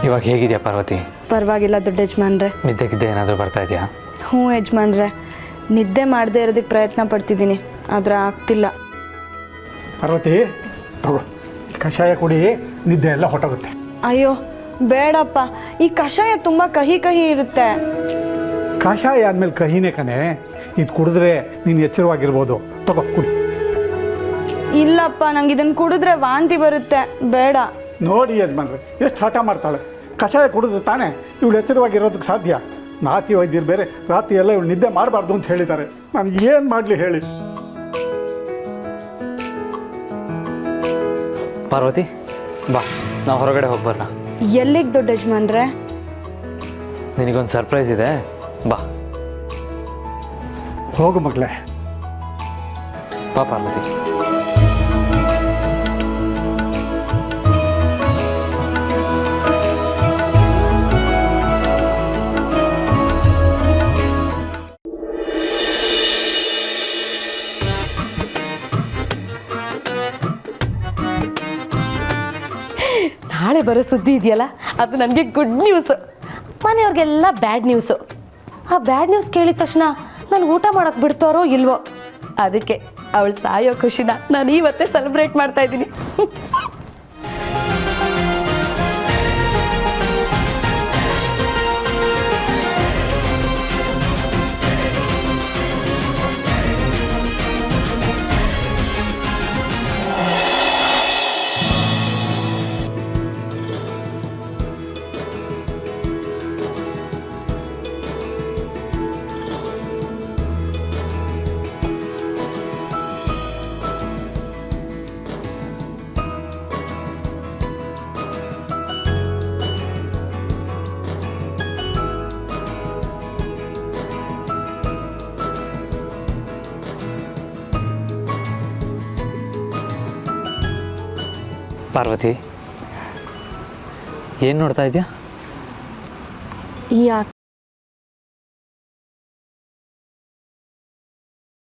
ಇವಾಗ ಹೇಗಿದೆಯಾ ಪಾರ್ವತಿ? ಪರವಾಗಿಲ್ಲ ದೊಡ್ಡ ಯಜಮಾನ್ರೆ. ನಿದ್ದೆಗಿದ್ದೆ ಏನಾದರೂ ಬರ್ತಾ ಇದೆಯಾ? ಹ್ಞೂ ಯಜಮಾನ್ರೆ, ನಿದ್ದೆ ಮಾಡದೇ ಇರೋದಕ್ಕೆ ಪ್ರಯತ್ನ ಪಡ್ತಿದ್ದೀನಿ, ಆದರೆ ಆಗ್ತಿಲ್ಲ. ಪಾರ್ವತಿ ತಗೋ, ಕಷಾಯ ಕುಡಿ, ನಿದ್ದೆ ಎಲ್ಲ ಹೊಟ್ಟೋಗುತ್ತೆ. ಅಯ್ಯೋ ಬೇಡಪ್ಪ, ಈ ಕಷಾಯ ತುಂಬ ಕಹಿ ಕಹಿ ಇರುತ್ತೆ. ಕಷಾಯ ಆದಮೇಲೆ ಕಹಿನೇ ಕಣೆ, ಇದು ಕುಡಿದ್ರೆ ನೀನು ಎಚ್ಚರವಾಗಿರ್ಬೋದು. ತಗೋ ಕುಡಿ. ಇಲ್ಲಪ್ಪ, ನಂಗೆ ಇದನ್ನು ಕುಡಿದ್ರೆ ವಾಂತಿ ಬರುತ್ತೆ, ಬೇಡ. ನೋಡಿ ಯಜಮಾನ್ರೆ ಎಷ್ಟು ಹಠ ಮಾಡ್ತಾಳೆ. ಕಷಾಯ ಕುಡಿದ್ರೆ ತಾನೇ ಇವಳು ಎಚ್ಚರವಾಗಿರೋದಕ್ಕೆ ಸಾಧ್ಯ. ನಾತಿ ವೈದ್ಯರು ಬೇರೆ ರಾತ್ರಿ ಎಲ್ಲ ಇವಳು ನಿದ್ದೆ ಮಾಡಬಾರ್ದು ಅಂತ ಹೇಳಿದ್ದಾರೆ. ನಾನು ಏನು ಮಾಡಲಿ ಹೇಳಿ? ಪಾರ್ವತಿ ಬಾ, ನಾವು ಹೊರಗಡೆ ಹೋಗಿ ಬರೋಣ. ಎಲ್ಲಿಗೆ ದೊಡ್ಡ ಯಜಮಾನ್ರೆ? ನಿನಗೊಂದು ಸರ್ಪ್ರೈಸ್ ಇದೆ, ಬಾ. ಹೋಗು ಮಗಳೇ. ಬಾ ಪಾರ್ವತಿ. ನಾಳೆ ಬರೋ ಸುದ್ದಿ ಇದೆಯಲ್ಲ, ಅದು ನನಗೆ ಗುಡ್ ನ್ಯೂಸು. ಮನೆಯವ್ರಿಗೆಲ್ಲ ಬ್ಯಾಡ್ ನ್ಯೂಸು. ಆ ಬ್ಯಾಡ್ ನ್ಯೂಸ್ ಕೇಳಿದ ತಕ್ಷಣ ನಾನು ಊಟ ಮಾಡೋಕ್ಕೆ ಬಿಡ್ತಾರೋ ಇಲ್ವೋ, ಅದಕ್ಕೆ ಅವಳು ಸಾಯೋ ಖುಷಿನ ನಾನು ಇವತ್ತೇ ಸೆಲೆಬ್ರೇಟ್ ಮಾಡ್ತಾ ಇದ್ದೀನಿ. ಪಾರ್ವತಿ ಏನು ನೋಡ್ತಾ ಇದೆಯಾ? ಈ